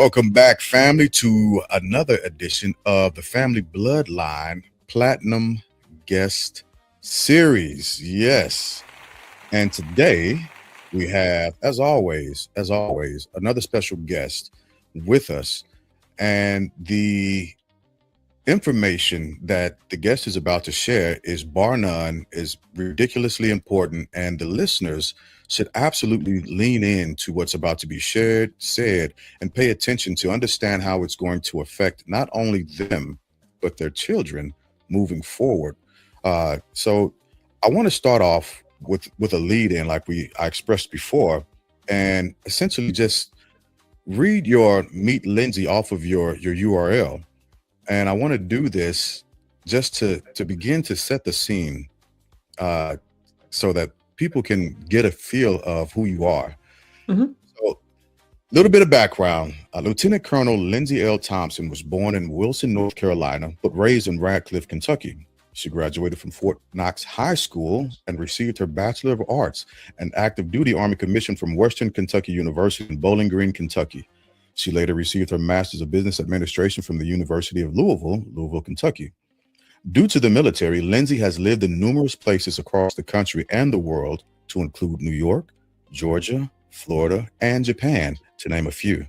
Welcome back, family, to another edition of the Family Bloodline Platinum Guest Series. Yes. And today we have, as always, another special guest with us. And the information that the guest is about to share is bar none, is ridiculously important, and the listeners should absolutely lean in to what's about to be shared, said, and pay attention to understand how it's going to affect not only them but their children moving forward. So I want to start off with a lead in, like I expressed before, and essentially just read your Meet Lyndsey off of your URL. And I want to do this just to begin to set the scene, uh, so that people can get a feel of who you are. Mhm. So, a little bit of background. Lieutenant Colonel Lyndsey L. Thompson was born in Wilson, North Carolina, but raised in Radcliffe, Kentucky. She graduated from Fort Knox High School and received her Bachelor of Arts and Active Duty Army Commission from Western Kentucky University in Bowling Green, Kentucky. She later received her Master's of Business Administration from the University of Louisville, Kentucky. Due to the military, Lyndsey has lived in numerous places across the country and the world, to include New York, Georgia, Florida, and Japan, to name a few.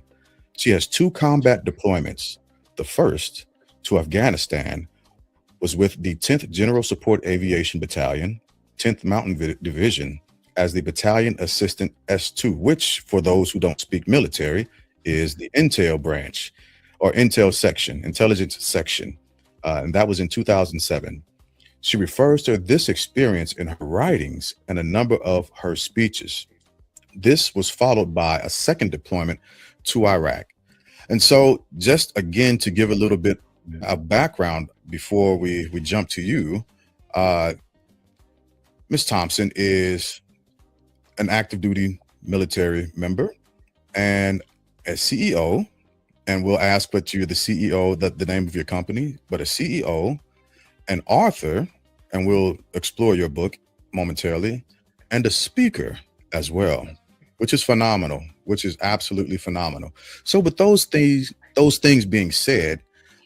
She has two combat deployments. The first, to Afghanistan, was with the 10th General Support Aviation Battalion, 10th Mountain Division, as the Battalion Assistant S2, which, for those who don't speak military, is the Intel branch or Intel section, intelligence section. And that was in 2007. She refers to this experience in her writings and a number of her speeches. This was followed by a second deployment to Iraq. And so, just again, to give a little bit of background before we jump to you, uh, Ms. Thompson is an active duty military member and a CEO, and we'll ask what you're the CEO, the name of your company, but a CEO, an author, and we'll explore your book momentarily, and a speaker as well, which is phenomenal, which is absolutely phenomenal. So with those things being said,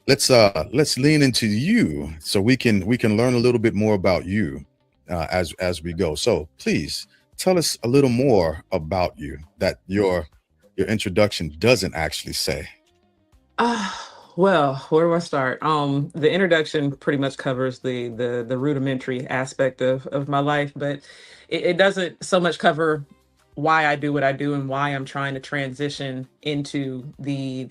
let's lean into you so we can learn a little bit more about you as we go. So please tell us a little more about you that your introduction doesn't actually say. Well, where do I start? The introduction pretty much covers the rudimentary aspect of my life, but it doesn't so much cover why I do what I do and why I'm trying to transition into the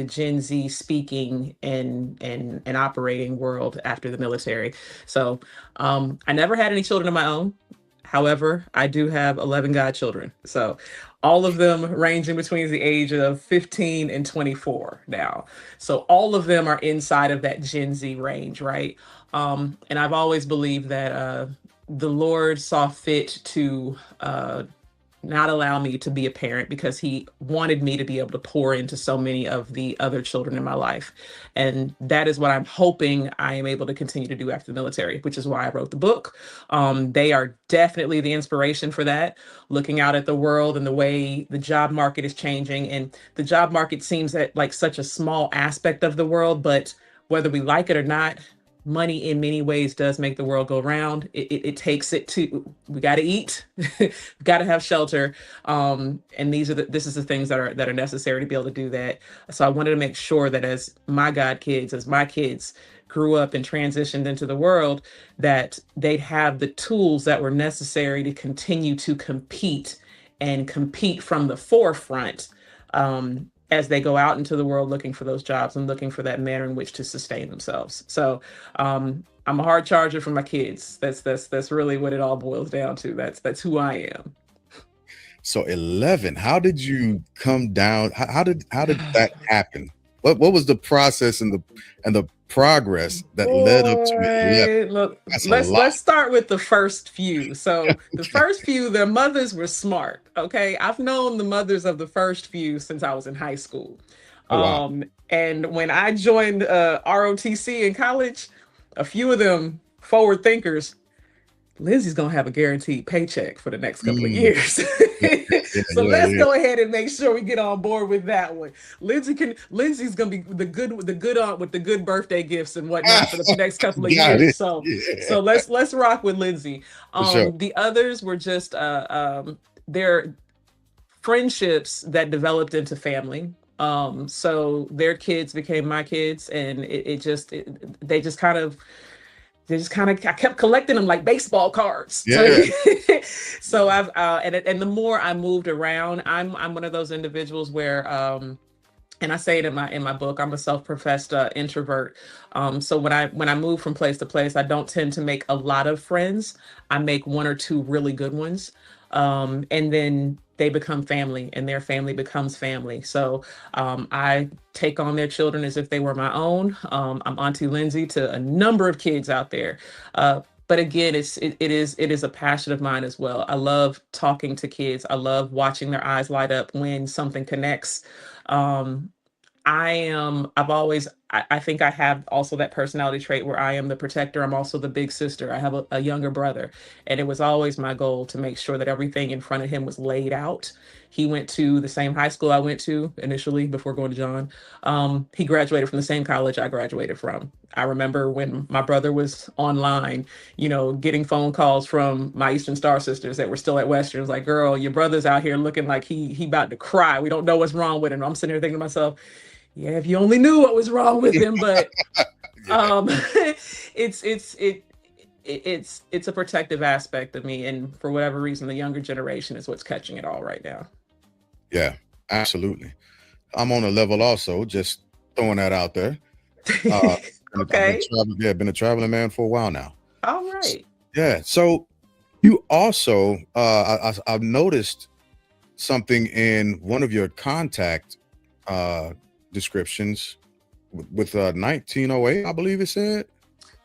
Gen Z speaking and operating world after the military. So I never had any children of my own. However, I do have 11 godchildren. So all of them ranging between the age of 15 and 24 now. So all of them are inside of that Gen Z range, right? And I've always believed that the Lord saw fit to not allow me to be a parent because he wanted me to be able to pour into so many of the other children in my life. And that is what I'm hoping I am able to continue to do after the military, which is why I wrote the book. They are definitely the inspiration for that, looking out at the world and the way the job market is changing. And the job market seems like such a small aspect of the world, but whether we like it or not, money in many ways does make the world go round. It takes it to, we got to eat, we got to have shelter, and this is the things that are necessary to be able to do that. So I wanted to make sure that as my kids grew up and transitioned into the world, that they'd have the tools that were necessary to continue to compete and compete from the forefront, as they go out into the world looking for those jobs and looking for that manner in which to sustain themselves. So I'm a hard charger for my kids. That's really what it all boils down to. That's who I am. So 11, how did you come down? How did that happen? What was the process and the progress that led up to 11? Boy, look, That's a let's lot. let's start with the first few. So the first few, their mothers were smart. Okay, I've known the mothers of the first few since I was in high school. Oh wow. And when I joined ROTC in college, a few of them forward thinkers, Lyndsey's gonna have a guaranteed paycheck for the next couple of Mm, years. yeah, yeah, So yeah, let's yeah. go ahead and make sure we get on board with that one. Lyndsey's gonna be the good aunt with the good birthday gifts and whatnot for the next couple of Got years. it. So Yeah, let's rock with Lyndsey. for sure. The others were just their friendships that developed into family. So their kids became my kids, and they just kind of I kept collecting them like baseball cards. So Yeah. so I've and the more I moved around, I'm one of those individuals where and I say it in my book, I'm a self-professed introvert. So when I move from place to place, I don't tend to make a lot of friends. I make one or two really good ones. And then they become family and their family becomes family. So I take on their children as if they were my own. I'm Auntie Lyndsey to a number of kids out there. But again, it is a passion of mine as well. I love talking to kids. I love watching their eyes light up when something connects. Um, I think I have also that personality trait where I am the protector. I'm also the big sister. I have a younger brother, and it was always my goal to make sure that everything in front of him was laid out. He went to the same high school I went to initially before going to John. He graduated from the same college I graduated from. I remember when my brother was online, getting phone calls from my Eastern Star sisters that were still at Western. It was like, girl, your brother's out here looking like he about to cry. We don't know what's wrong with him. I'm sitting here thinking to myself, yeah, if you only knew what was wrong with him. But Yeah. it's it's a protective aspect of me, and for whatever reason, the younger generation is what's catching it all right now. Yeah, absolutely. I'm on a level also, just throwing that out there. Uh, I've been Okay. traveling, yeah, been a traveling man for a while now. All S- right. Yeah. So you also, I've noticed something in one of your contact uh, descriptions with 1908, I believe it said.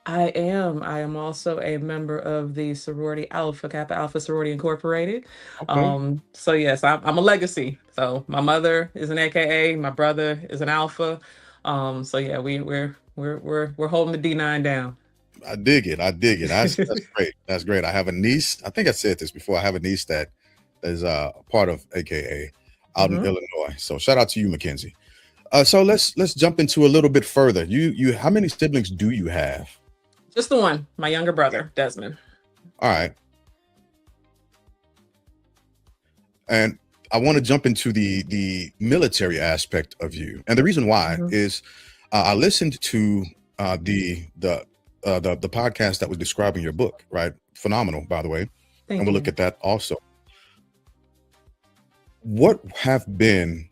I am. I am also a member of the sorority Alpha Kappa Alpha Sorority Incorporated. Okay. So yes, I'm a legacy. So my mother is an AKA, my brother is an Alpha. So yeah, we're holding the D9 down. I dig it. I dig it. That's great. That's great. I have a niece. I think I said this before. I have a niece that is part of AKA out in Mhm. Illinois. So shout out to you, Mackenzie. So let's jump into a little bit further. You how many siblings do you have? Just the one, my younger Okay. brother, Desmond. All right. And I want to jump into the military aspect of you. And the reason why Mhm. is I listened to the podcast that was describing your book, right? Phenomenal, by the way. And Thank we'll look you. at that also. What have been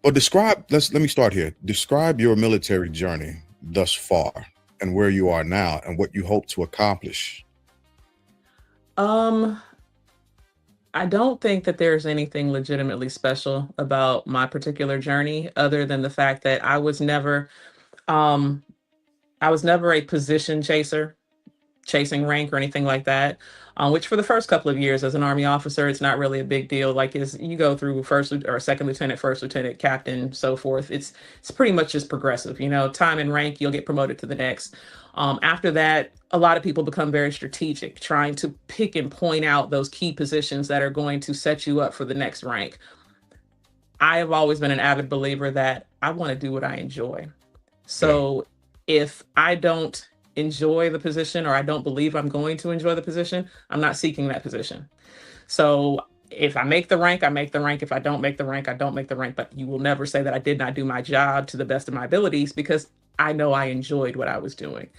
or describe let me start here. Describe your military journey thus far and where you are now and what you hope to accomplish. Um, I don't think that there's anything legitimately special about my particular journey other than the fact that um I was never a position chaser, chasing rank or anything like that. Which for the first couple of years as an army officer, it's not really a big deal. Like is you go through or second lieutenant, first lieutenant, captain, so forth. It's pretty much just progressive. Time and rank, you'll get promoted to the next. After that, a lot of people become very strategic, trying to pick and point out those key positions that are going to set you up for the next rank. I have always been an avid believer that I want to do what I enjoy. Yeah. So if I don't enjoy the position or I don't believe I'm going to enjoy the position, I'm not seeking that position. So if I make the rank, I make the rank. If I don't make the rank, I don't make the rank. But you will never say that I did not do my job to the best of my abilities because I know I enjoyed what I was doing.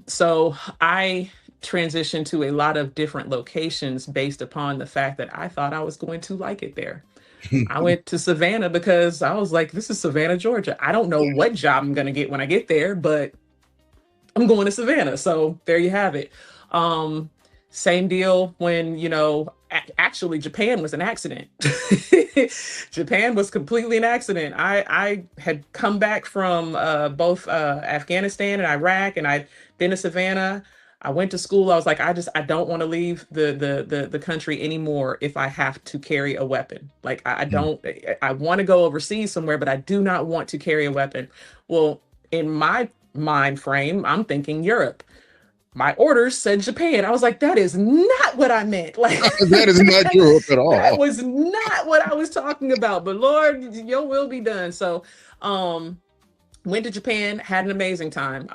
So I transitioned to a lot of different locations based upon the fact that I thought I was going to like it there. I went to Savannah because I was like, this is Savannah, Georgia. I don't know what job I'm going to get when I get there, but I'm going to Savannah. So there you have it. Um, Same deal when, actually Japan was an accident. Japan was completely an accident. I had come back from both Afghanistan and Iraq, and I'd been to Savannah. I went to school. I was like, I don't want to leave the country anymore if I have to carry a weapon. Like I don't I want to go overseas somewhere, but I do not want to carry a weapon. Well, in my mind frame, I'm thinking Europe. my orders said Japan. I was like, that is not what I meant. Like That is not Europe at that all. was not what I was talking about. But Lord, your will be done. So went to Japan, had an amazing time.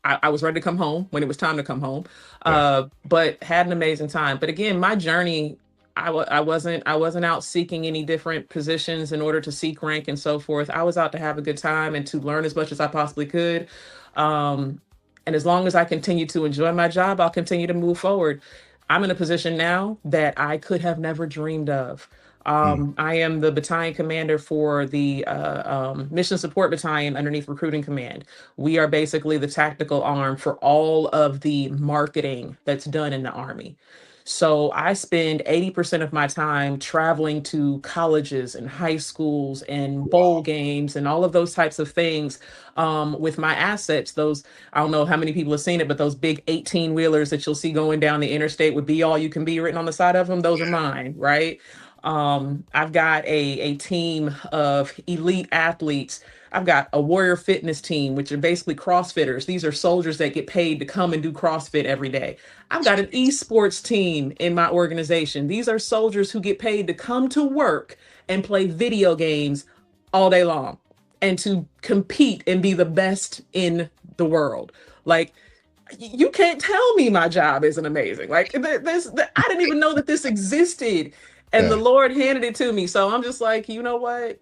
I was ready to come home when it was time to come home, Yeah. but had an amazing time. But again, my journey, I wasn't out seeking any different positions in order to seek rank and so forth. I was out to have a good time and to learn as much as I possibly could. Um, and as long as I continue to enjoy my job, I'll continue to move forward. I'm in a position now that I could have never dreamed of. Mm. I am the battalion commander for the mission support battalion underneath recruiting command. We are basically the tactical arm for all of the marketing that's done in the Army. So I spend 80% of my time traveling to colleges and high schools and bowl games and all of those types of things with my assets. Those, I don't know how many people have seen it, but those big 18 wheelers that you'll see going down the interstate with "Be All You Can Be" written on the side of them, those are mine, right? I've got a team of elite athletes. I've got a warrior fitness team, which are basically CrossFitters. These are soldiers that get paid to come and do CrossFit every day. I've got an esports team in my organization. These are soldiers who get paid to come to work and play video games all day long and to compete and be the best in the world. Like, you can't tell me my job isn't amazing. Like, I didn't even know that this existed. And the Yeah. Lord handed it to me. So I'm just like, you know what?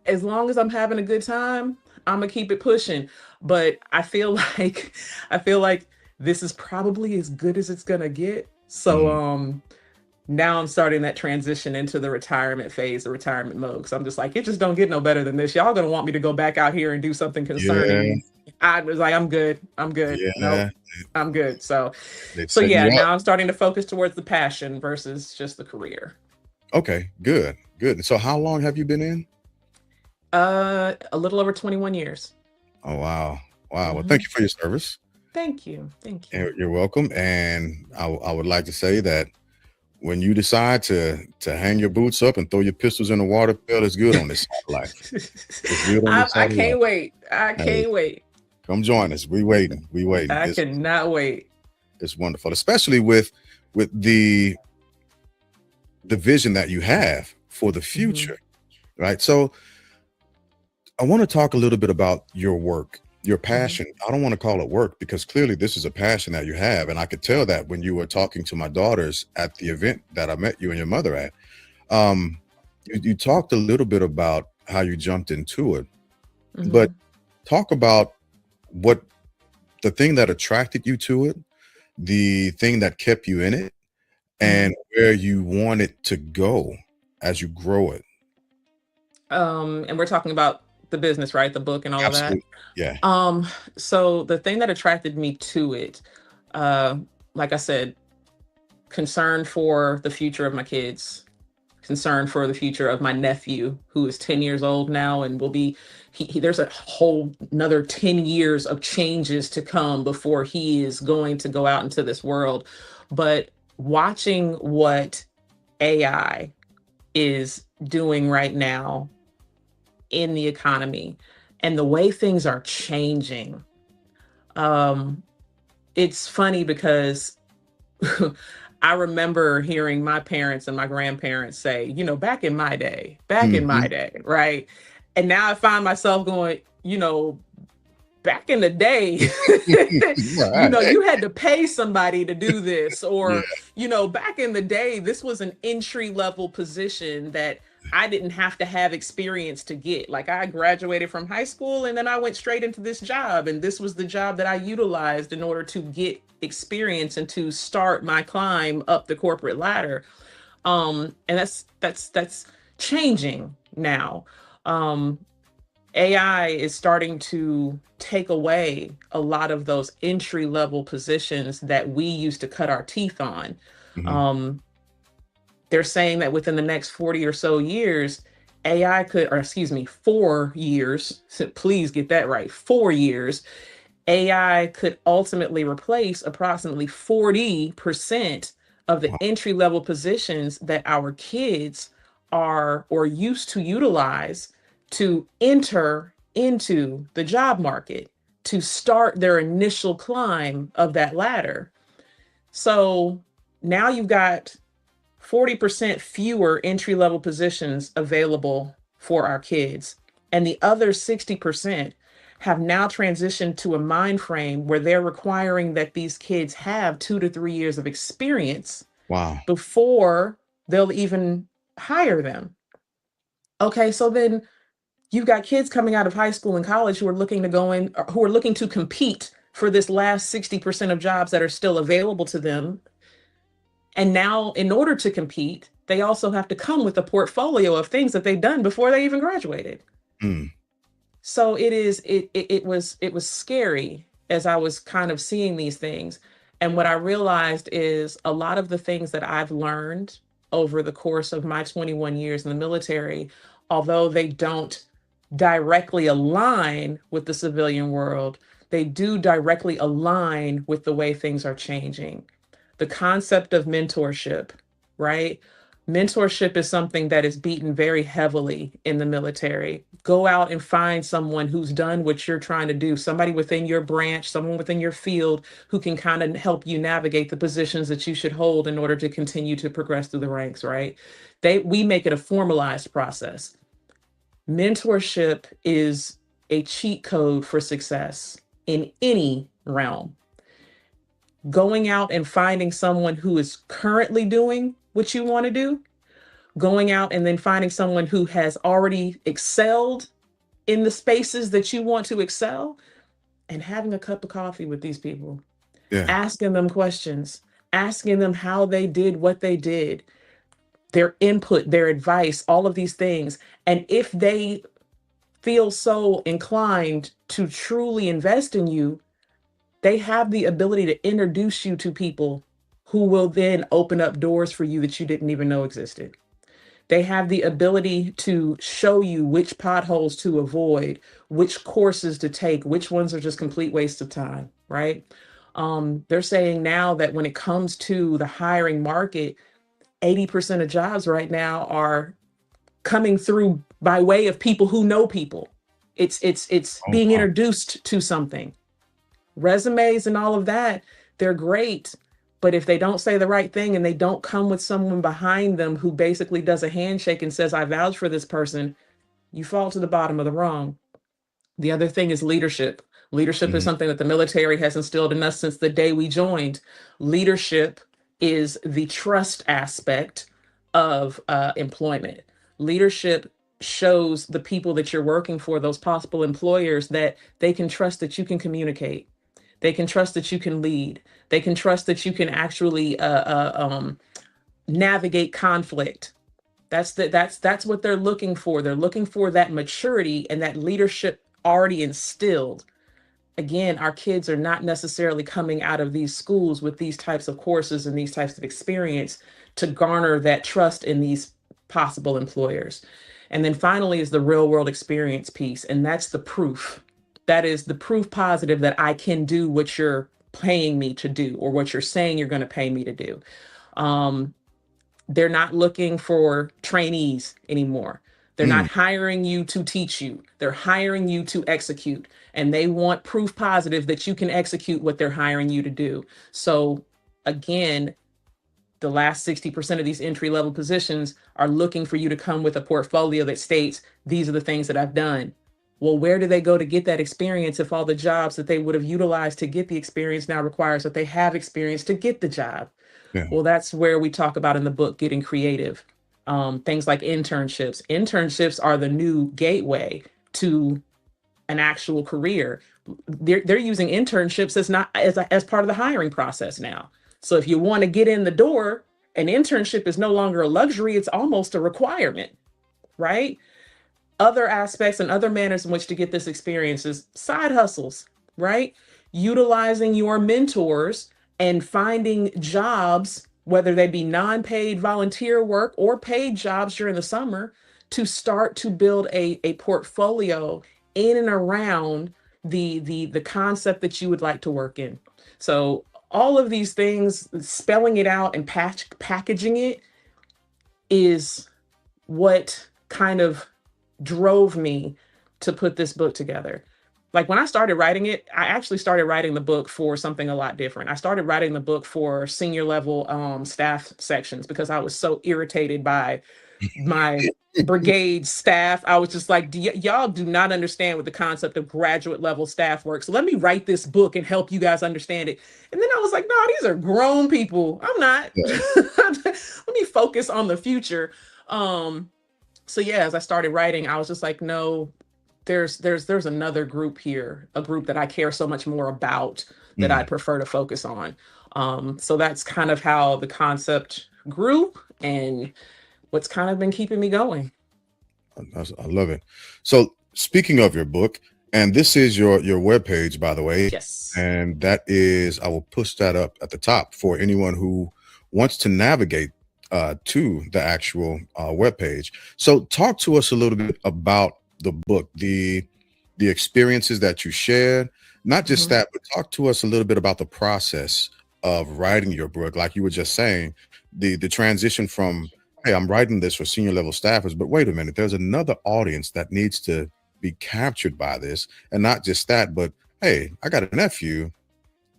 As long as I'm having a good time, I'm gonna keep it pushing. But I feel like this is probably as good as it's gonna get. So Mm. now I'm starting that transition into the retirement phase, the retirement mode. Because I'm just like, it just don't get no better than this. Y'all gonna want me to go back out here and do something Yeah. concerning. I was like, I'm good. I'm good. Nope. Yeah. I'm good. So They so setting yeah, you up. now I'm starting to focus towards the passion versus just the career. Okay. Good. Good. So how long have you been in? A little over 21 years. Oh, wow. Wow. Well, thank Mhm. you for your service. Thank you. Thank you. You're welcome. And I would like to say that when you decide to hang your boots up and throw your pistols in the water, Bill, it's good on this side of life. It's good on this I side of life. can't wait. I Hey, can't wait. come join us. We waiting. We waiting. I cannot wait. It's wonderful, especially with the vision that you have for the Mhm. future, right? So I want to talk a little bit about your work, your Mhm. passion. I don't want to call it work because clearly this is a passion that you have. And I could tell that when you were talking to my daughters at the event that I met you and your mother at. Um, you talked a little bit about how you jumped into it, but Mhm. talk about what the thing that attracted you to it, the thing that kept you in it, and Mhm. where you want it to go as you grow it. And we're talking about the business, right? The book and all of that. Absolutely. Yeah. Um, so the thing that attracted me to it, uh, like I said, concern for the future of my kids, concern for the future of my nephew, who is 10 years old now and will be, there's a whole another 10 years of changes to come before he is going to go out into this world. But watching what AI is doing right now in the economy and the way things are changing, um, it's funny because I remember hearing my parents and my grandparents say, back in my Mhm. day, right? And now I find myself going, back in the day, Right. you had to pay somebody to do this, Yeah. or, back in the day, this was an entry level position that I didn't have to have experience to get. Like, I graduated from high school and then I went straight into this job, and this was the job that I utilized in order to get experience and to start my climb up the corporate ladder. And that's changing now. Um, AI is starting to take away a lot of those entry level positions that we used to cut our teeth on. Mhm. Um, they're saying that within the next 40 or so years, AI could, or excuse me, 4 years, so please get that right, 4 years, AI could ultimately replace approximately 40% of the Wow. entry level positions that our kids are or used to utilize to enter into the job market. to start their initial climb of that ladder. So now you've got 40% fewer entry level positions available for our kids. And the other 60% have now transitioned to a mind frame where they're requiring that these kids have 2 to 3 years of experience Wow. before they'll even hire them. Okay, so then you've got kids coming out of high school and college who are looking to go in, or who are looking to compete for this last 60% of jobs that are still available to them. And now, in order to compete, they also have to come with a portfolio of things that they've done before they even graduated. Mm. So it was scary as I was kind of seeing these things. And what I realized is a lot of the things that I've learned over the course of my 21 years in the military, although they don't directly align with the civilian world, they do directly align with the way things are changing. The concept of mentorship, right? Mentorship is something that is beaten very heavily in the military. Go out and find someone who's done what you're trying to do, somebody within your branch, someone within your field who can kind of help you navigate the positions that you should hold in order to continue to progress through the ranks, right? We make it a formalized process. Mentorship is a cheat code for success in any realm. Going out and finding someone who is currently doing what you want to do, going out and then finding someone who has already excelled in the spaces that you want to excel, and having a cup of coffee with these people, Yeah. asking them questions, asking them how they did what they did, their input, their advice, all of these things. And if they feel so inclined to truly invest in you, they have the ability to introduce you to people who will then open up doors for you that you didn't even know existed. They have the ability to show you which potholes to avoid, which courses to take, which ones are just complete waste of time, right? They're saying now that when it comes to the hiring market, 80% of jobs right now are coming through by way of people who know people. It's Oh, being wow. introduced to something. Resumes and all of that, they're great. But if they don't say the right thing and they don't come with someone behind them who basically does a handshake and says, I vouch for this person, you fall to the bottom of the rung. The other thing is leadership. Leadership is Mhm. something that the military has instilled in us since the day we joined. Leadership is the trust aspect of employment. Leadership shows the people that you're working for, those possible employers, that they can trust that you can communicate. They can trust that you can lead. They can trust that you can actually navigate conflict. That's what they're looking for. They're looking for that maturity and that leadership already instilled. Again, our kids are not necessarily coming out of these schools with these types of courses and these types of experience to garner that trust in these possible employers. And then finally is the real world experience piece, and that's the proof. That is the proof positive that I can do what you're paying me to do, or what you're saying you're going to pay me to do. Um, they're not looking for trainees anymore. They're not Mm. hiring you to teach you. They're hiring you to execute. And they want proof positive that you can execute what they're hiring you to do. So, again, the last 60% of these entry level positions are looking for you to come with a portfolio that states, these are the things that I've done. Well, where do they go to get that experience if all the jobs that they would have utilized to get the experience now requires that they have experience to get the job? Yeah. Well, that's where we talk about in the book getting creative. Things like internships. Internships are the new gateway to an actual career. They're using internships as not as part of the hiring process now. So if you want to get in the door, an internship is no longer a luxury, it's almost a requirement, right? Other aspects and other manners in which to get this experience is side hustles, right? Utilizing your mentors and finding jobs, whether they be non-paid volunteer work or paid jobs during the summer, to start to build a portfolio in and around the concept that you would like to work in. So all of these things, spelling it out and packaging it, is what kind of drove me to put this book together. like when I started writing it, I actually started writing the book for something a lot different. I started writing the book for senior level staff sections because I was so irritated by my brigade staff. I was just like, y'all do not understand what the concept of graduate level staff works. So let me write this book and help you guys understand it. And then I was like, no, these are grown people. I'm not. Yeah. Let me focus on the future. So yeah, as I started writing, I was just like, no, there's another group here, a group that I care so much more about that I Mm. prefer to focus on. So that's kind of how the concept grew and what's kind of been keeping me going. I love it. So speaking of your book, and this is your webpage, by the way, Yes. and that is, I will push that up at the top for anyone who wants to navigate to the actual webpage. So talk to us a little bit about the book, the experiences that you shared, not just Mhm. that, but talk to us a little bit about the process of writing your book. Like you were just saying, the transition from, hey, I'm writing this for senior level staffers, but wait a minute, there's another audience that needs to be captured by this. And not just that, but hey, I got a nephew.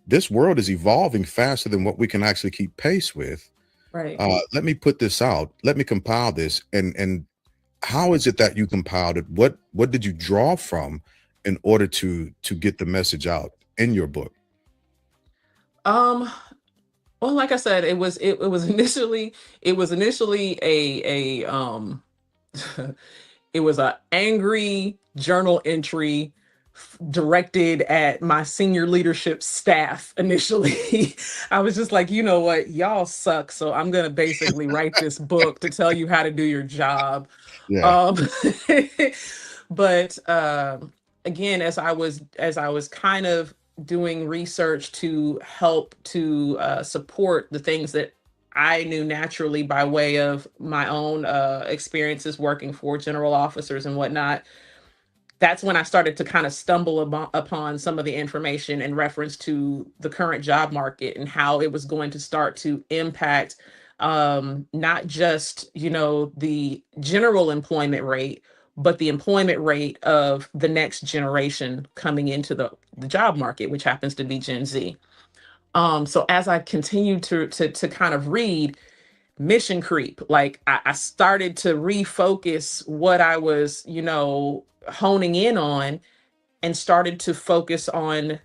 This world is evolving faster than what we can actually keep pace with. Right. Let me put this out. Let me compile this. And how is it that you compiled it? What did you draw from in order to get the message out in your book? Um, well, like I said, it was initially a it was a angry journal entry directed at my senior leadership staff initially. I was just like, you know what, y'all suck. So I'm gonna basically write this book to tell you how to do your job. Yeah. Um, but again, as I was kind of doing research to help to support the things that I knew naturally by way of my own experiences working for general officers and whatnot, that's when I started to kind of stumble upon some of the information in reference to the current job market and how it was going to start to impact not just, you know, the general employment rate, but the employment rate of the next generation coming into the job market, which happens to be Gen Z. So as I continued to kind of read, mission creep, like I started to refocus what I was, you know, honing in on and started to focus on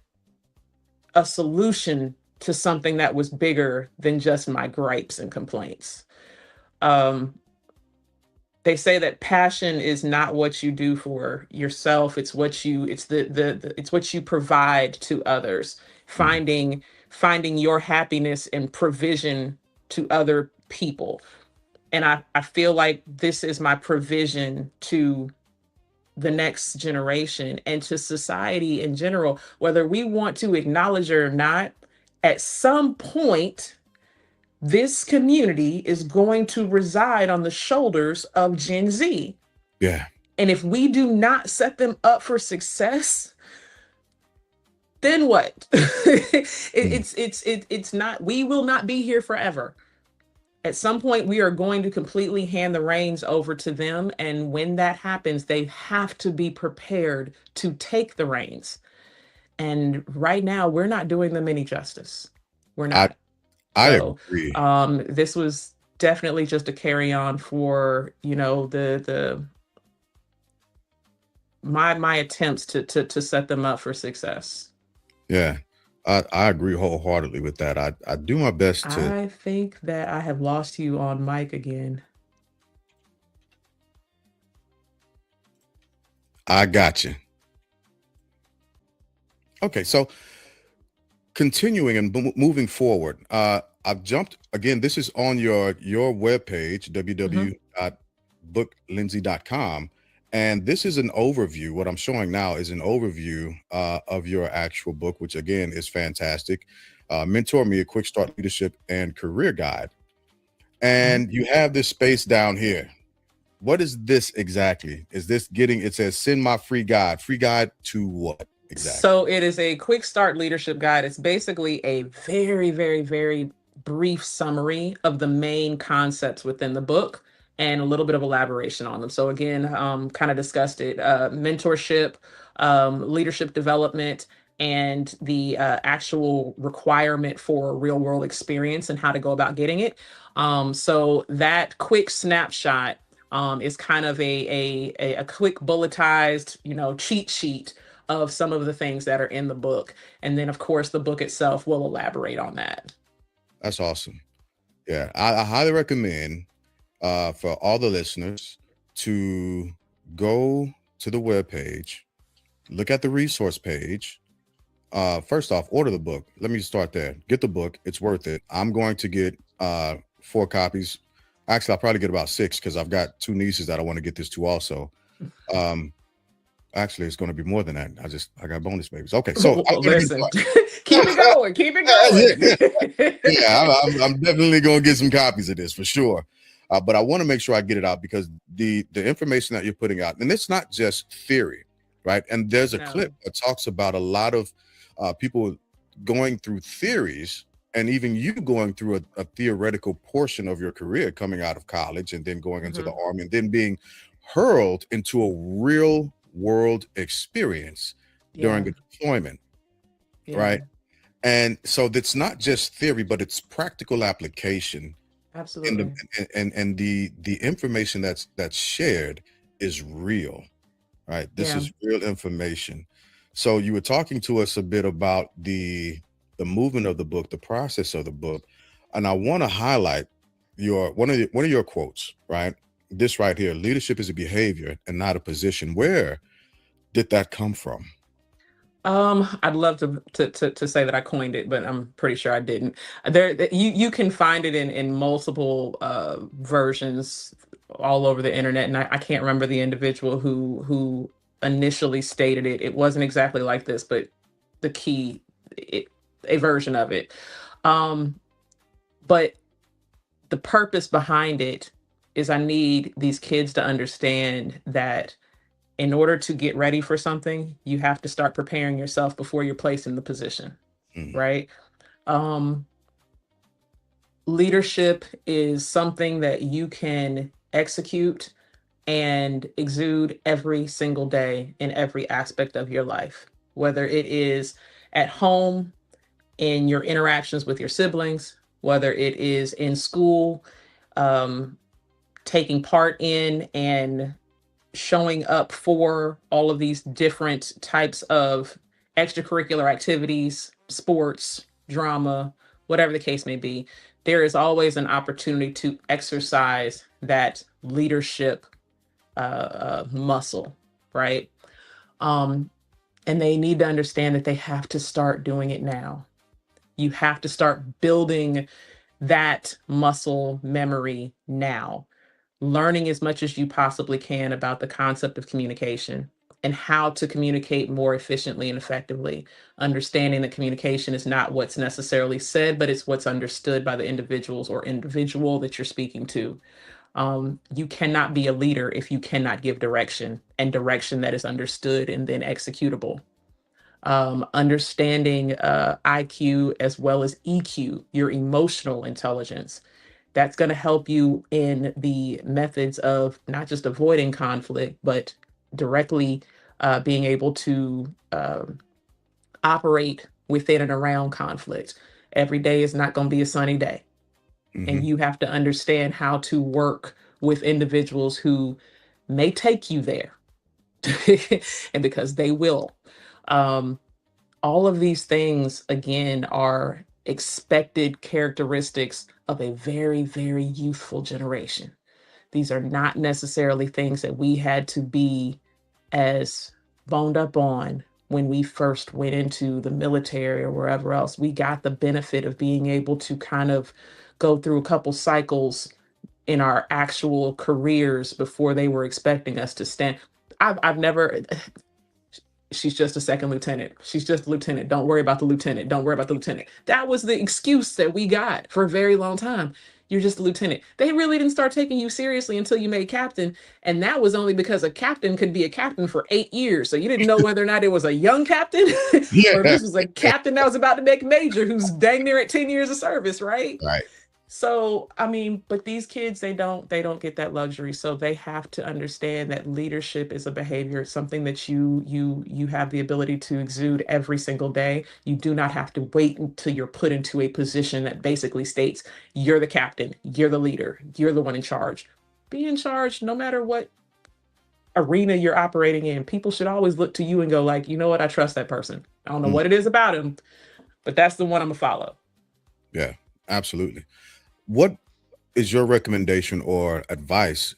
a solution to something that was bigger than just my gripes and complaints. Um, they say that passion is not what you do for yourself, it's what you it's it's what you provide to others. Mhm. Finding your happiness and provision to other people. And I feel like this is my provision to the next generation and to society in general, whether we want to acknowledge it or not. At some point, this community is going to reside on the shoulders of Gen Z. Yeah. And if we do not set them up for success, then what? Mm. It's not, we will not be here forever. At some point, we are going to completely hand the reins over to them. And when that happens, they have to be prepared to take the reins. And right now, we're not doing them any justice. We're I not. I So agree. this was definitely just a carry on for, you know, the my attempts to set them up for success. Yeah. I agree wholeheartedly with that. I do my best to. I think that I have lost you on mic again. I got you. Okay, so continuing and moving forward, I've jumped again. This is on your webpage, Mhm. www.booklyndsey.com, and this is an overview. What I'm showing now is an overview of your actual book, which again is fantastic. Mentor Me: A Quick Start Leadership and Career Guide. Mhm. And you have this space down here. What is this exactly? Is this getting? It says send my free guide. Free guide to what exactly? So it is a quick start leadership guide. It's basically a very, very, very brief summary of the main concepts within the book and a little bit of elaboration on them. So again, kind of discussed it, mentorship, leadership development, and the actual requirement for real world experience and how to go about getting it. So that quick snapshot is kind of a quick bulletized, cheat sheet of some of the things that are in the book. And then, of course, the book itself will elaborate on that. That's awesome. Yeah, I highly recommend for all the listeners to go to the webpage, look at the resource page. First off, order the book. Let me start there. Get the book. It's worth it. I'm going to get 4 copies. Actually, I'll probably get about 6 because I've got 2 nieces that I want to get this to also. Actually, it's going to be more than that. I got bonus babies. Okay, so listen, keep it going, keep it going. Yeah, I'm definitely going to get some copies of this for sure. But I want to make sure I get it out because the information that you're putting out, and it's not just theory, right? And there's a clip that talks about a lot of people going through theories, and even you going through a theoretical portion of your career coming out of college and then going into the Army and then being hurled into a real world experience during a deployment, right? And so it's not just theory, but it's practical application. Absolutely. And the information that's shared is real, right? This is real information. So you were talking to us a bit about the movement of the book, the process of the book, and I want to highlight one of your quotes, right? This right here: leadership is a behavior and not a position. Where did that come from? I'd love to say that I coined it, but I'm pretty sure I didn't. You can find it in multiple versions all over the internet, and I can't remember the individual who initially stated it. It wasn't exactly like this, but a version of it. But the purpose behind it is I need these kids to understand that in order to get ready for something, you have to start preparing yourself before you're placed in the position, right? Leadership is something that you can execute and exude every single day in every aspect of your life, whether it is at home, in your interactions with your siblings, whether it is in school, taking part in and showing up for all of these different types of extracurricular activities, sports, drama, whatever the case may be. There is always an opportunity to exercise that leadership muscle, right? And they need to understand that they have to start doing it now. You have to start building that muscle memory now, learning as much as you possibly can about the concept of communication and how to communicate more efficiently and effectively, understanding that communication is not what's necessarily said, but it's what's understood by the individuals or individual that you're speaking to. You cannot be a leader if you cannot give direction, and direction that is understood and then executable. Understanding IQ as well as EQ, your emotional intelligence. That's going to help you in the methods of not just avoiding conflict, but directly being able to operate within and around conflict. Every day is not going to be a sunny day. And you have to understand how to work with individuals who may take you there. And because they will. All of these things, again, are expected characteristics of a very, very youthful generation. These are not necessarily things that we had to be as boned up on when we first went into the military or wherever else. We got the benefit of being able to kind of go through a couple cycles in our actual careers before they were expecting us to stand. I've never, she's just a second lieutenant. She's just a lieutenant. Don't worry about the lieutenant. Don't worry about the lieutenant. That was the excuse that we got for a very long time. You're just a lieutenant. They really didn't start taking you seriously until you made captain. And that was only because a captain could be a captain for 8 years. So you didn't know whether or not it was a young captain or if this was a captain that was about to make major who's dang near at 10 years of service, right? Right. So, I mean, but these kids, they don't get that luxury. So they have to understand that leadership is a behavior, it's something that you have the ability to exude every single day. You do not have to wait until you're put into a position that basically states you're the captain, you're the leader, you're the one in charge. Be in charge no matter what arena you're operating in. People should always look to you and go like, you know what, I trust that person. I don't know Mm, what it is about him, but that's the one I'm gonna follow. yeah, absolutely. What is your recommendation or advice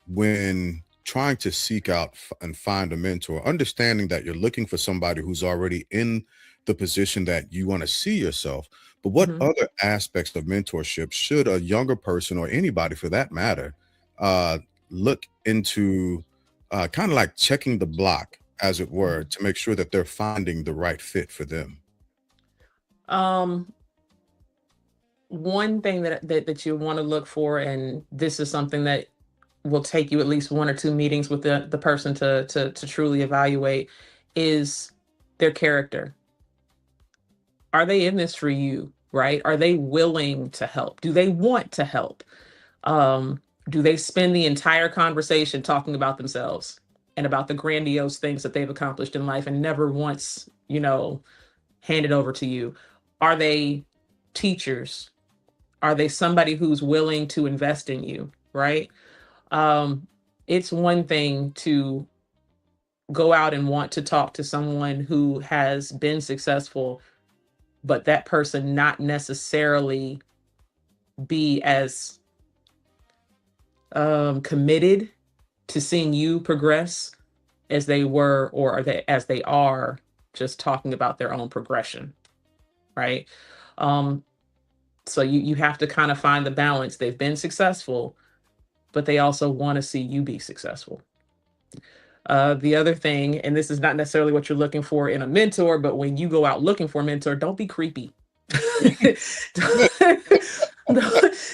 when trying to seek out and find a mentor, understanding that you're looking for somebody who's already in the position that you want to see yourself? But what Mhm. other aspects of mentorship should a younger person or anybody for that matter uh, look into, kind of like checking the block, as it were, Mhm. to make sure that they're finding the right fit for them? Um, One thing that you want to look for, and this is something that will take you at least one or two meetings with the person to truly evaluate, is their character. Are they in this for you? Right? Are they willing to help? Do they want to help? Um, do they spend the entire conversation talking about themselves and about the grandiose things that they've accomplished in life and never once, hand it over to you? Are they teachers? Are they somebody who's willing to invest in you? Right? Um, it's one thing to go out and want to talk to someone who has been successful, but that person not necessarily be as committed to seeing you progress as they were, or are they as they are just talking about their own progression, right? Um, so you have to kind of find the balance. They've been successful, but they also want to see you be successful. The other thing, and this is not necessarily what you're looking for in a mentor, but when you go out looking for a mentor, don't be creepy.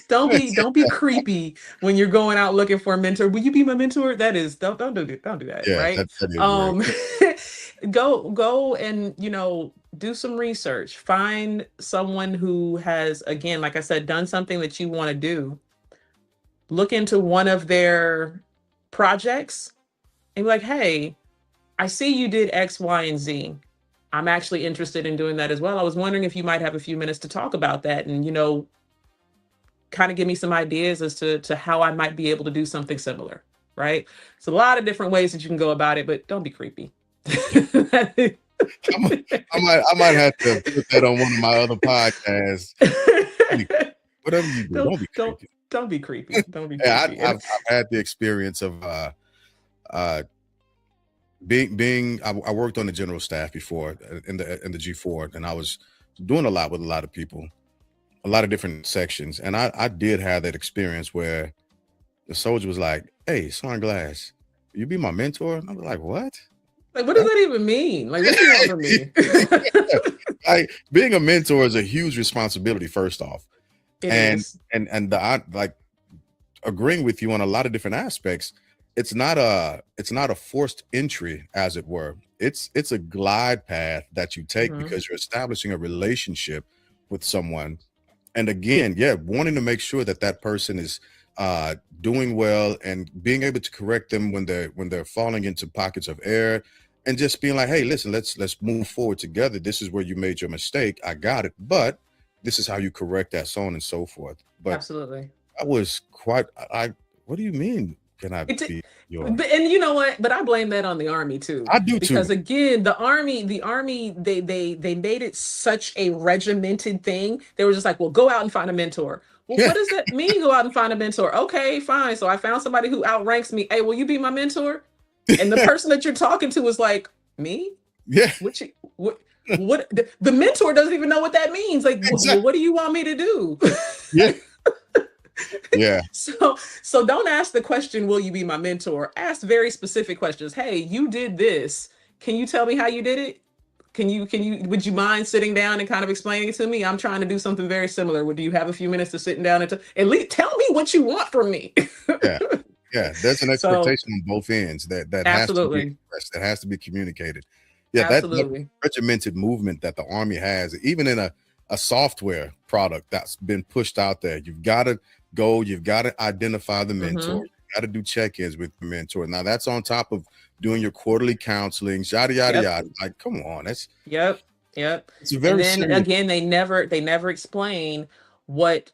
Don't be creepy when you're going out looking for a mentor. Will you be my mentor? That is, don't do that, Yeah, right? that is weird. Um, go and do some research. Find someone who has, again, like I said, done something that you want to do. Look into one of their projects and be like, hey, I see you did X, Y, and Z. I'm actually interested in doing that as well. I was wondering if you might have a few minutes to talk about that and, kind of give me some ideas as to how I might be able to do something similar. Right. It's a lot of different ways that you can go about it, but don't be creepy. I might, I might have to put that on one of my other podcasts. Be- Whatever you do, don't don't be don't creepy. don't be creepy. Don't be Yeah, creepy. I've had the experience of uh, I worked on the general staff before in the G4, and I was doing a lot with a lot of people, a lot of different sections, and I did have that experience where the soldier was like, "Hey, Sunglass, you be my mentor?" And I was like, "What?" Like, what does that even mean? Like, what do you want from me? Like, being a mentor is a huge responsibility, first off, It and is. I like agreeing with you on a lot of different aspects. It's not a forced entry, as it were. It's a glide path that you take Mhm. because you're establishing a relationship with someone. And again, yeah, wanting to make sure that that person is doing well and being able to correct them when they're falling into pockets of error, and just being like, hey, listen, let's move forward together. This is where you made your mistake. I got it, but this is how you correct that, so on and so forth. But Absolutely. I was quite I what do you mean, can I It, be your? and you know what? But I blame that on the army too, I do too. because again, the army, they made it such a regimented thing. They were just like, well, go out and find a mentor. Well, Yeah, what does that mean? Go out and find a mentor? Okay, fine. So I found somebody who outranks me. Hey, will you be my mentor? And the person that you're talking to is like, me? yeah, Which what the mentor doesn't even know what that means. Like, well, exactly. what do you want me to do? Yeah, yeah, So don't ask the question, will you be my mentor? Ask very specific questions. Hey, you did this. Can you tell me how you did it? Would you mind sitting down and kind of explaining it to me? I'm trying to do something very similar. Would you have a few minutes to sit down and at least tell me what you want from me? yeah, yeah. There's an So expectation on both ends that has to be absolutely. expressed, that has to be communicated. Yeah, that Absolutely. regimented movement that the army has, even in a software product that's been pushed out there. You've got to go, you've got to identify the mentor, Mm-hmm. you've got to do check-ins with the mentor. Now that's on top of doing your quarterly counseling, yada yada Yep. yada. Like, come on, that's Yep. Yep. it's a And very then serious. again, they never explain what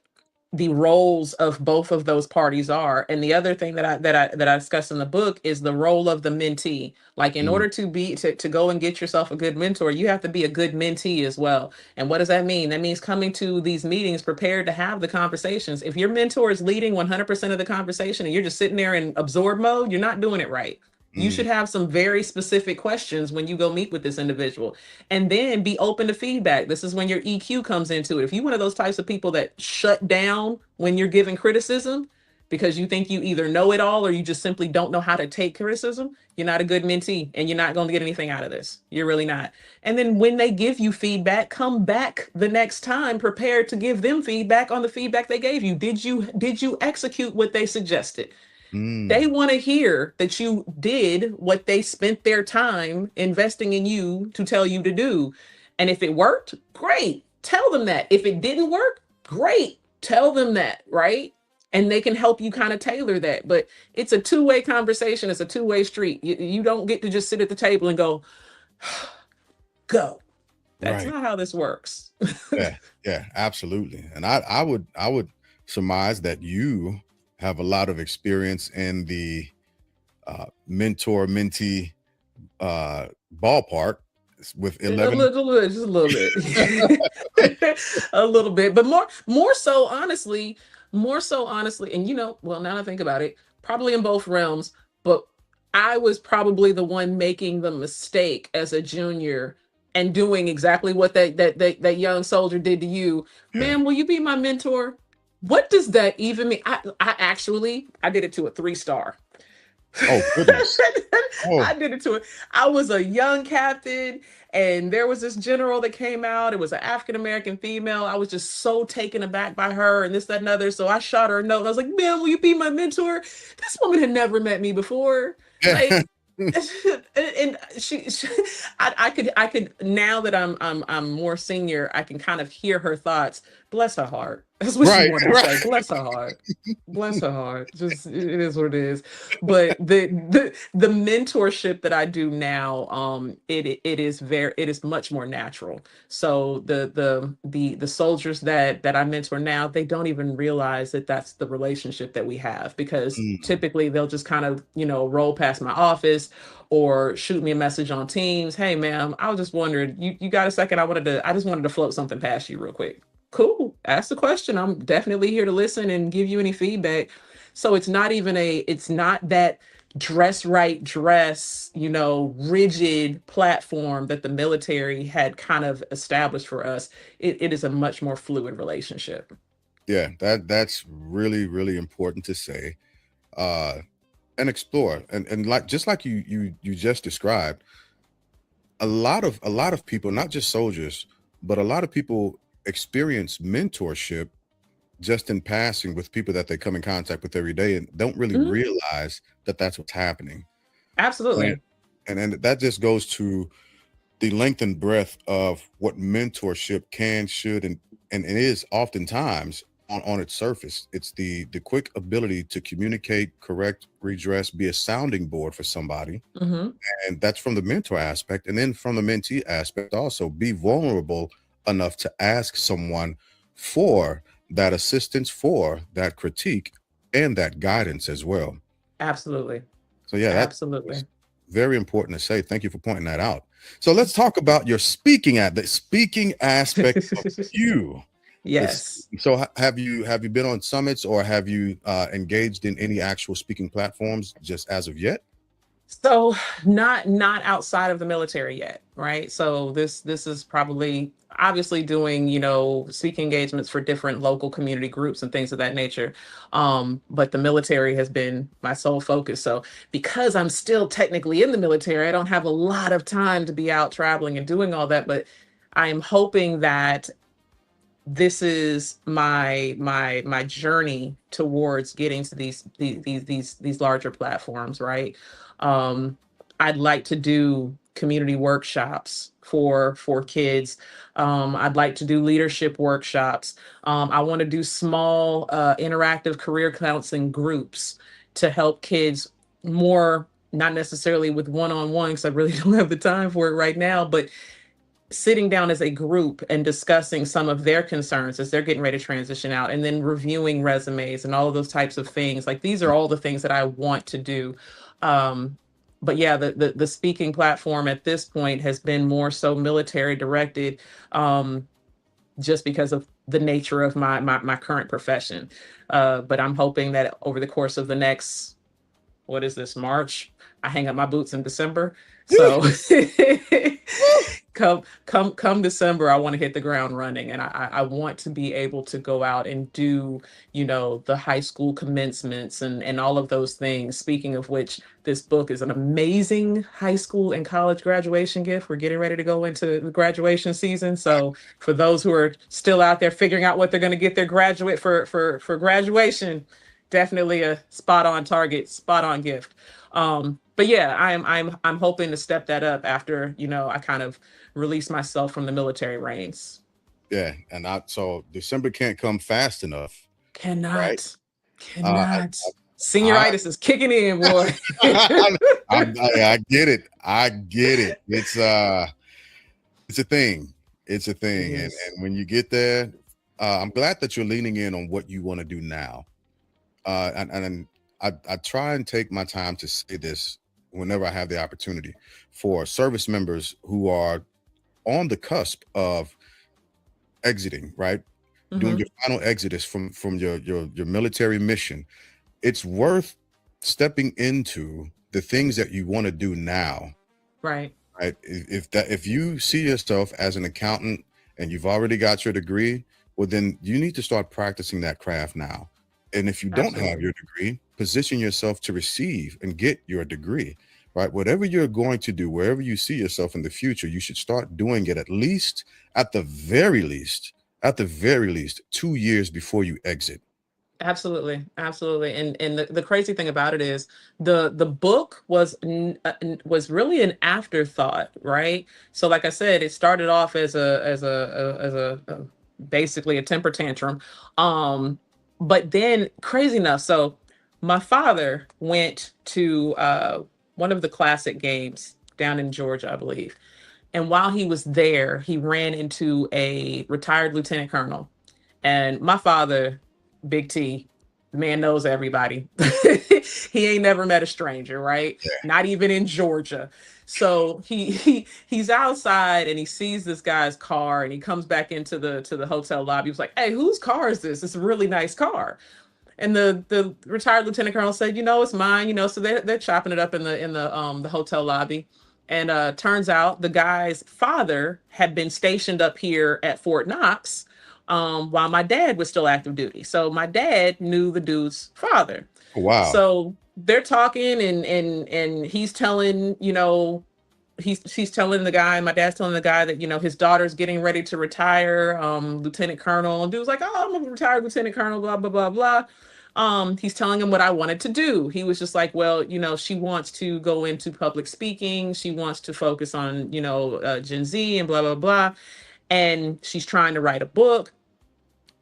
the roles of both of those parties are. And the other thing that I discussed in the book is the role of the mentee. Like, in Mm, order to go and get yourself a good mentor, you have to be a good mentee as well. And what does that mean? That means coming to these meetings prepared to have the conversations. If your mentor is leading 100% of the conversation and you're just sitting there in absorb mode, you're not doing it right. You should mm, have some very specific questions when you go meet with this individual, and then be open to feedback. This is when your EQ comes into it. If you're one of those types of people that shut down when you're giving criticism because you think you either know it all or you just simply don't know how to take criticism, you're not a good mentee and you're not going to get anything out of this. You're really not. And then when they give you feedback, come back the next time prepared to give them feedback on the feedback they gave you. Did you execute what they suggested? They mm. want to hear that you did what they spent their time investing in you to tell you to do. And if it worked, great. Tell them that. If it didn't work, great. Tell them that, right? And they can help you kind of tailor that. But it's a two-way conversation, it's a two-way street. You don't get to just sit at the table and go, go. That's Right. not how this works. Yeah, yeah, absolutely. And I would surmise that you have a lot of experience in the mentor mentee ballpark with A 11. little bit, just a little bit. A little bit, but more so honestly, and well, now I think about it, probably in both realms, but I was probably the one making the mistake as a junior and doing exactly what that young soldier did to you. Yeah. Man, will you be my mentor? What does that even mean? I did it to a 3-star. Oh goodness. Oh I did it to it. I was a young captain, and there was this general that came out. It was an African American female. I was just so taken aback by her and this, that, and other. So I shot her a note. I was like, "Man, will you be my mentor?" This woman had never met me before. yeah. Like, and I could now that I'm more senior, I can kind of hear her thoughts. Bless her heart. That's what she Right, wanted to right. say. Bless her heart. Bless her heart. Just, it is what it is. But the mentorship that I do now, it is much more natural. So the soldiers that I mentor now, they don't even realize that that's the relationship that we have, because Mm, typically they'll just kind of, roll past my office or shoot me a message on Teams. Hey, ma'am, I was just wondering, you got a second? I just wanted to float something past you real quick. Cool. Ask the question. I'm definitely here to listen and give you any feedback. So it's not that dress right dress, rigid platform that the military had kind of established for us. It is a much more fluid relationship. yeah, that's really, really important to say. Uh and explore. And like just like you just described, a lot of people, not just soldiers, but a lot of people experience mentorship just in passing with people that they come in contact with every day and don't really Mhm. realize that that's what's happening. And Absolutely. and that just goes to the length and breadth of what mentorship can, should, and it is oftentimes on its surface. It's the quick ability to communicate, correct, redress, be a sounding board for somebody. Hmm. And that's from the mentor aspect. And then from the mentee aspect, also be vulnerable enough to ask someone for that assistance, for that critique, and that guidance as well. Absolutely. So yeah, that's Absolutely. very important to say. Thank you for pointing that out. So let's talk about your speaking, at the speaking aspect of you. This, Yes. so have you been on summits, or have you engaged in any actual speaking platforms just as of yet? So not outside of the military yet, right? So this is probably obviously doing, speaking engagements for different local community groups and things of that nature. But the military has been my sole focus. So because I'm still technically in the military, I don't have a lot of time to be out traveling and doing all that. But I am hoping that this is my journey towards getting to these larger platforms, right? um I'd like to do community workshops for kids. I'd like to do leadership workshops. I want to do small interactive career counseling groups to help kids more, not necessarily with one-on-one, because I really don't have the time for it right now, but sitting down as a group and discussing some of their concerns as they're getting ready to transition out, and then reviewing resumes and all of those types of things. Like, these are all the things that I want to do. But yeah, the speaking platform at this point has been more so military directed, just because of the nature of my current profession. But I'm hoping that over the course of the next, what is this, March? I hang up my boots in December. So come December, I want to hit the ground running, and I want to be able to go out and do, the high school commencements and all of those things. Speaking of which, this book is an amazing high school and college graduation gift. We're getting ready to go into the graduation season. So for those who are still out there figuring out what they're going to get their graduate for graduation, definitely a spot on target, spot on gift. But yeah, I'm hoping to step that up after, I kind of release myself from the military reins. Yeah, and so December can't come fast enough. Cannot. Right. Cannot. Senioritis is kicking in, boy. I get it. I get it. It's a thing. It's a thing. And when you get there, I'm glad that you're leaning in on what you want to do now. And I try and take my time to say this whenever I have the opportunity for service members who are on the cusp of exiting, right? Doing your final exodus from your military mission. It's worth stepping into the things that you want to do now. Right. Right. If you see yourself as an accountant and you've already got your degree, well, then you need to start practicing that craft now. And if you don't have your degree, position yourself to receive and get your degree, right? Whatever you're going to do, wherever you see yourself in the future, you should start doing it at the very least, 2 years before you exit. Absolutely. Absolutely. And the crazy thing about it is the book was really an afterthought, right? So like I said, it started off as a basically a temper tantrum. But then, crazy enough, so my father went to one of the Classic games down in Georgia, I believe. And while he was there, he ran into a retired lieutenant colonel. And my father, Big T, the man knows everybody. He ain't never met a stranger, right? Yeah. Not even in Georgia. So he's outside and he sees this guy's car, and he comes back into the hotel lobby. He was like, "Hey, whose car is this? It's a really nice car." And the retired lieutenant colonel said, "It's mine." So they're chopping it up in the hotel lobby. And turns out the guy's father had been stationed up here at Fort Knox while my dad was still active duty. So my dad knew the dude's father. Wow. So they're talking, and he's telling, he's telling the guy, my dad's telling the guy that, his daughter's getting ready to retire, lieutenant colonel. And dude's like, "Oh, I'm a retired lieutenant colonel, blah, blah, blah, blah." He's telling him what I wanted to do. He was just like, "Well, she wants to go into public speaking. She wants to focus on, Gen Z and blah, blah, blah. And she's trying to write a book."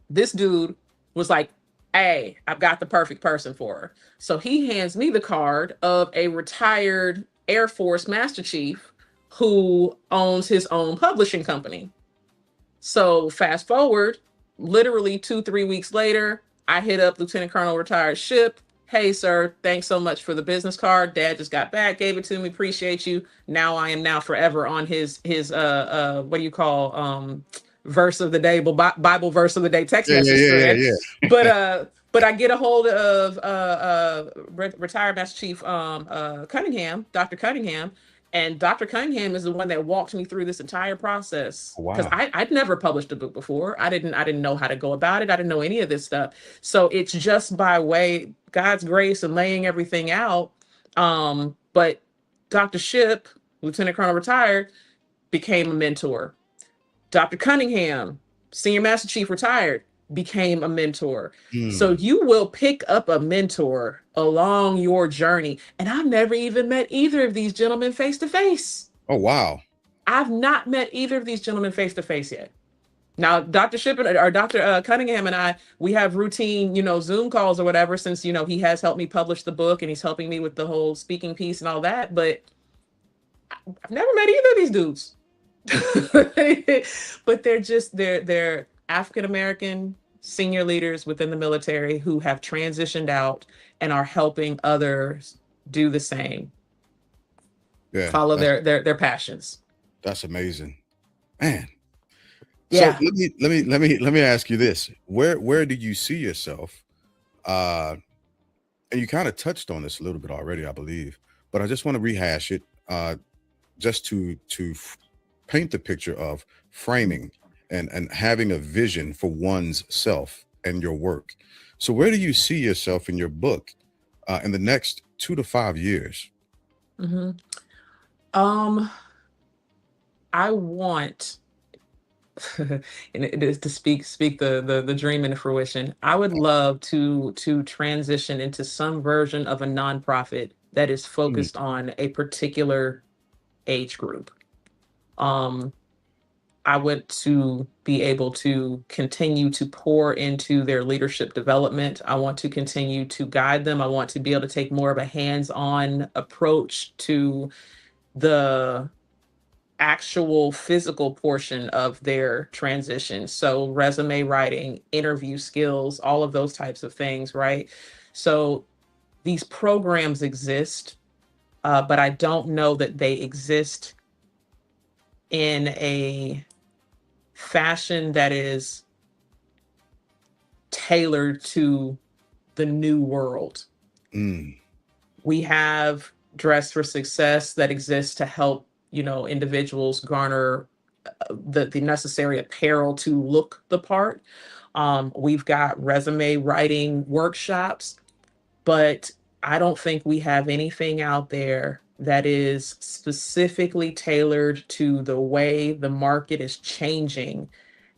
This dude was like, "Hey, I've got the perfect person for her." So he hands me the card of a retired Air Force Master Chief who owns his own publishing company. So fast forward, literally 2-3 weeks later, I hit up Lieutenant Colonel Retired Ship. "Hey, sir, thanks so much for the business card. Dad just got back, gave it to me. Appreciate you. Now I am now forever on his what do you call verse of the day, Bible verse of the day text message thread." But I get a hold of retired Master Chief Cunningham, Dr. Cunningham, and Dr. Cunningham is the one that walked me through this entire process. Because I'd never published a book before. I didn't know how to go about it. I didn't know any of this stuff. So it's just by way God's grace and laying everything out. But Dr. Ship, Lieutenant Colonel retired, became a mentor. Dr. Cunningham, Senior Master Chief retired, became a mentor. So you will pick up a mentor along your journey. And I've never even met either of these gentlemen face to face. Oh, wow. I've not met either of these gentlemen face to face yet. Now, Dr. Shippen or Dr. Cunningham and I, we have routine, Zoom calls or whatever, since, he has helped me publish the book and he's helping me with the whole speaking piece and all that. But I've never met either of these dudes. But they're African American senior leaders within the military who have transitioned out and are helping others do the same, Yeah, follow their passions. that's amazing, man. So Yeah. let me ask you this: where do you see yourself? Uh, and you kind of touched on this a little bit already, I believe, but I just want to rehash it, just to paint the picture of framing and having a vision for one's self and your work. So where do you see yourself in your book in the next 2 to 5 years? hmm Um, I want and it is to speak the dream into fruition. I would love to transition into some version of a nonprofit that is Mm, focused on a particular age group. Um, I want to be able to continue to pour into their leadership development. I want to continue to guide them. I want to be able to take more of a hands-on approach to the actual physical portion of their transition. So, resume writing, interview skills, all of those types of things, right? So, these programs exist, but I don't know that they exist in a fashion that is tailored to the new world. mm, We have Dress for Success that exists to help, individuals garner the necessary apparel to look the part. We've got resume writing workshops, but I don't think we have anything out there that is specifically tailored to the way the market is changing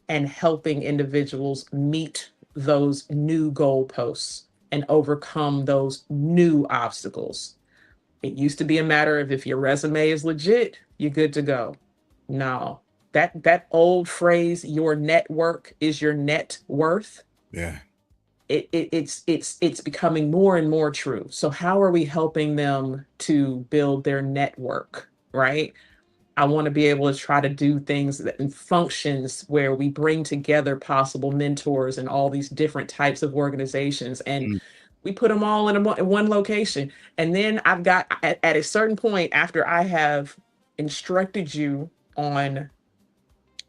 and helping individuals meet those new goalposts and overcome those new obstacles. It used to be a matter of if your resume is legit, you're good to go. No, that old phrase, your network is your net worth. yeah, It's becoming more and more true. So how are we helping them to build their network, right? I want to be able to try to do things that and functions where we bring together possible mentors and all these different types of organizations, and mm, we put them all in one location. And then I've got at a certain point, after I have instructed you on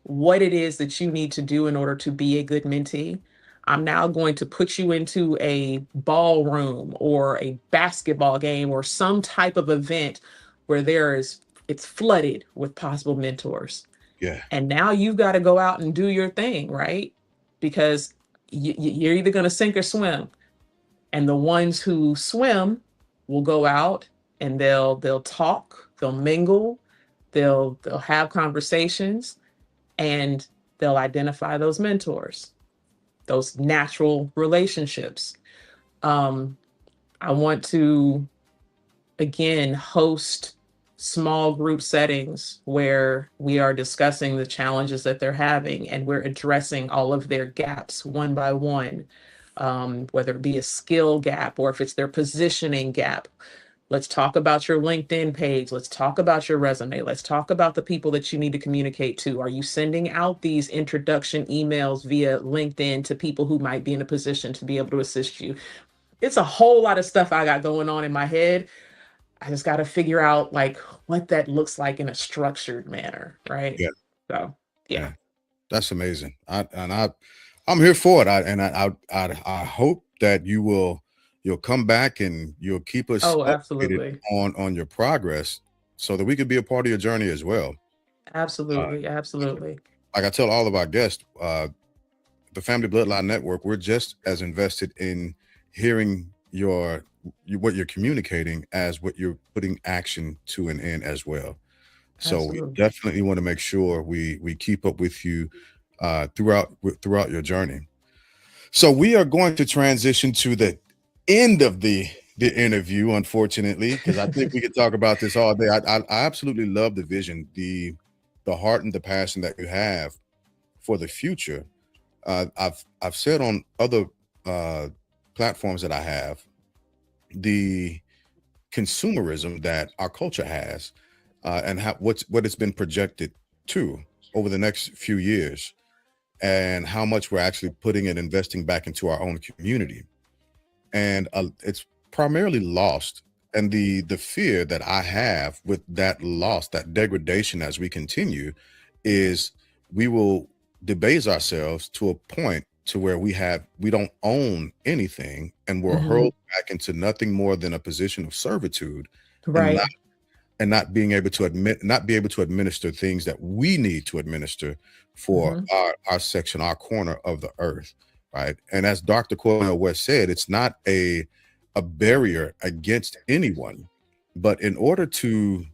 what it is that you need to do in order to be a good mentee, I'm now going to put you into a ballroom or a basketball game or some type of event where it's flooded with possible mentors. yeah, And now you've got to go out and do your thing, right? Because you're either going to sink or swim. And the ones who swim will go out and they'll talk, they'll mingle, they'll have conversations, and they'll identify those mentors, those natural relationships. Um, I want to, again, host small group settings where we are discussing the challenges that they're having and we're addressing all of their gaps one by one, whether it be a skill gap or if it's their positioning gap. Let's talk about your LinkedIn page. Let's talk about your resume. Let's talk about the people that you need to communicate to. Are you sending out these introduction emails via LinkedIn to people who might be in a position to be able to assist you? It's a whole lot of stuff I got going on in my head. I just got to figure out like what that looks like in a structured manner, right? yeah, So, yeah. yeah. That's amazing. I'm here for it. I hope that you'll come back and you'll keep us Oh, updated absolutely. on your progress so that we could be a part of your journey as well. Uh, Absolutely. Absolutely. like I tell all of our guests, the Family Bloodline Network, we're just as invested in hearing what you're communicating as what you're putting action to and in as well. So we Absolutely. definitely want to make sure we keep up with you throughout your journey. So we are going to transition to the end of the the interview, unfortunately, because I think we could talk about this all day. I absolutely love the vision, the heart and the passion that you have for the future. I've said on other uh, platforms that I have, the consumerism that our culture has, and what it's been projected to over the next few years, and how much we're actually putting and investing back into our own community, and it's primarily lost. And the fear that I have with that loss, that degradation as we continue, is we will debase ourselves to a point to where we don't own anything, and we're Mhm. hurled back into nothing more than a position of servitude, and Right. not being able to not be able to administer things that we need to administer for Mhm. our section, our corner of the earth, right? And as Dr. Cornell West said, it's not a barrier against anyone, but in order to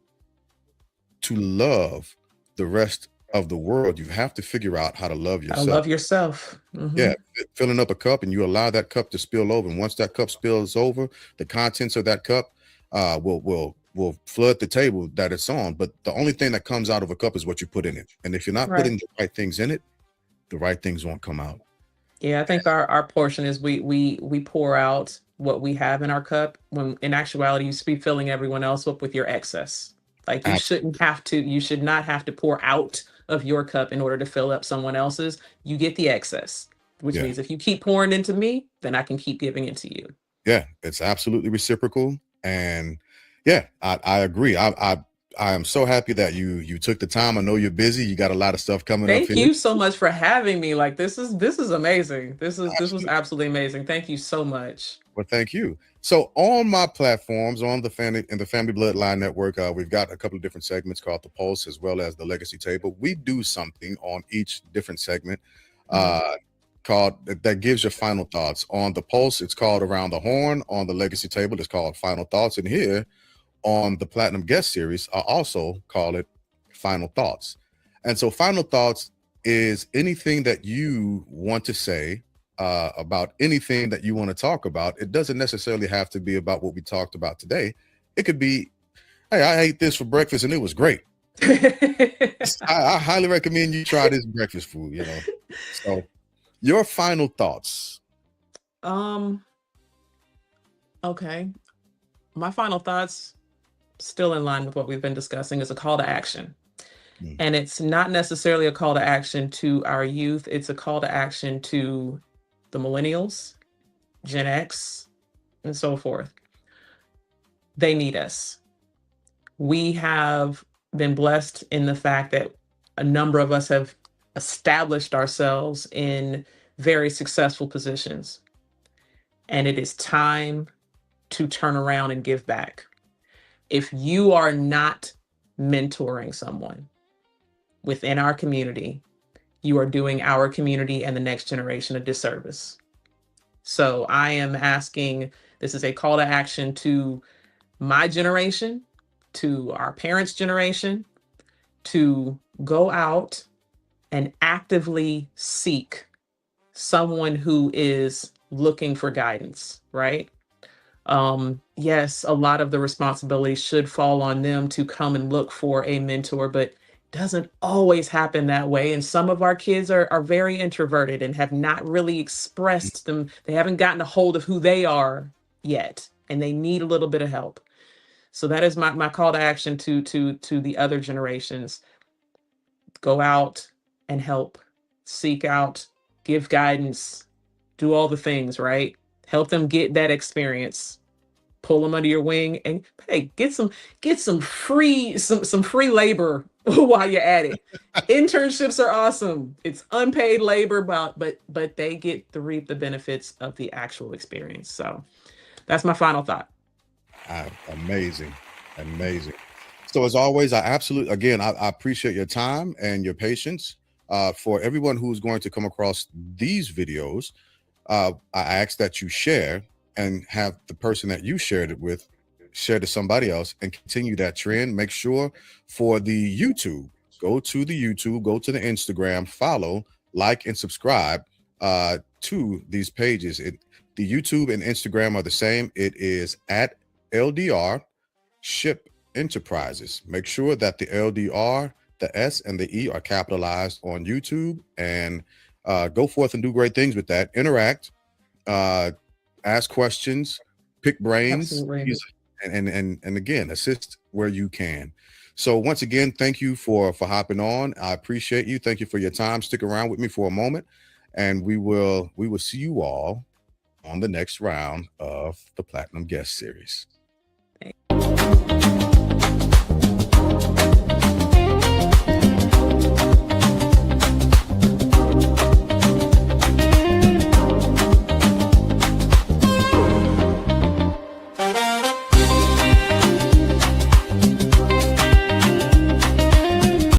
love the rest of the world, you have to figure out how to love I yourself. love yourself. Yeah, Mhm. filling up a cup and you allow that cup to spill over, and once that cup spills over, the contents of that cup will flood the table that it's on. But the only thing that comes out of a cup is what you put in it. And if you're not Right. putting the right things in it, the right things won't come out. Yeah, I think our portion is we pour out what we have in our cup when in actuality you should be filling everyone else up with your excess. Like Absolutely. you should not have to pour out of your cup in order to fill up someone else's. You get the excess, which Yeah. means if you keep pouring into me, then I can keep giving it to you. Yeah. It's absolutely reciprocal. And yeah, I agree. I am so happy that you took the time. I know you're busy. You got a lot of stuff coming up Thank here. you so much for having me. Like this is amazing. This was Absolutely. absolutely amazing. Thank you so much. Well, thank you. So on my platforms, on the Family Bloodline Network, we've got a couple of different segments called the Pulse as well as the Legacy Table. We do something on each different segment Mhm. uh, called that gives your final thoughts. On the Pulse, it's called Around the Horn. On the Legacy Table, it's called Final Thoughts. And here on the Platinum Guest Series, I also call it Final Thoughts. And so, Final Thoughts is anything that you want to say about anything that you want to talk about. It doesn't necessarily have to be about what we talked about today. It could be, hey, I ate this for breakfast and it was great. I highly recommend you try this breakfast food, you know. So, your final thoughts. um okay. My final thoughts, still in line with what we've been discussing, is a call to action. Mm, And it's not necessarily a call to action to our youth, it's a call to action to the millennials, Gen X, and so forth. They need us. We have been blessed in the fact that a number of us have established ourselves in very successful positions. And it is time to turn around and give back. If you are not mentoring someone within our community, you are doing our community and the next generation a disservice. So I am asking, this is a call to action to my generation, to our parents' generation, to go out and actively seek someone who is looking for guidance, right? Yes, a lot of the responsibility should fall on them to come and look for a mentor, but doesn't always happen that way. And some of our kids are very introverted and have not really mm, expressed them. They haven't gotten a hold of who they are yet, and they need a little bit of help. So that is my call to action to the other generations. Go out and help, seek out, give guidance, do all the things, right? Help them get that experience, pull them under your wing, and hey, get some free labor while you're at it. Internships are awesome. It's unpaid labor, but they get to reap the benefits of the actual experience. So that's my final thought. amazing, amazing. So as always, I absolutely again I appreciate your time and your patience. For everyone who's going to come across these videos, I ask that you share and have the person that you shared it with share to somebody else and continue that trend. Make sure for the YouTube, go to the YouTube, go to the Instagram, follow, like, and subscribe to these pages. The YouTube and Instagram are the same. It is at LDR Ship Enterprises. Make sure that the LDR, the S, and the E are capitalized on YouTube, and go forth and do great things with that. Interact, ask questions, pick brains, Absolutely. and again, assist where you can. So once again, thank you for hopping on. I appreciate you. Thank you for your time. Stick around with me for a moment, and we will see you all on the next round of the Platinum Guest Series.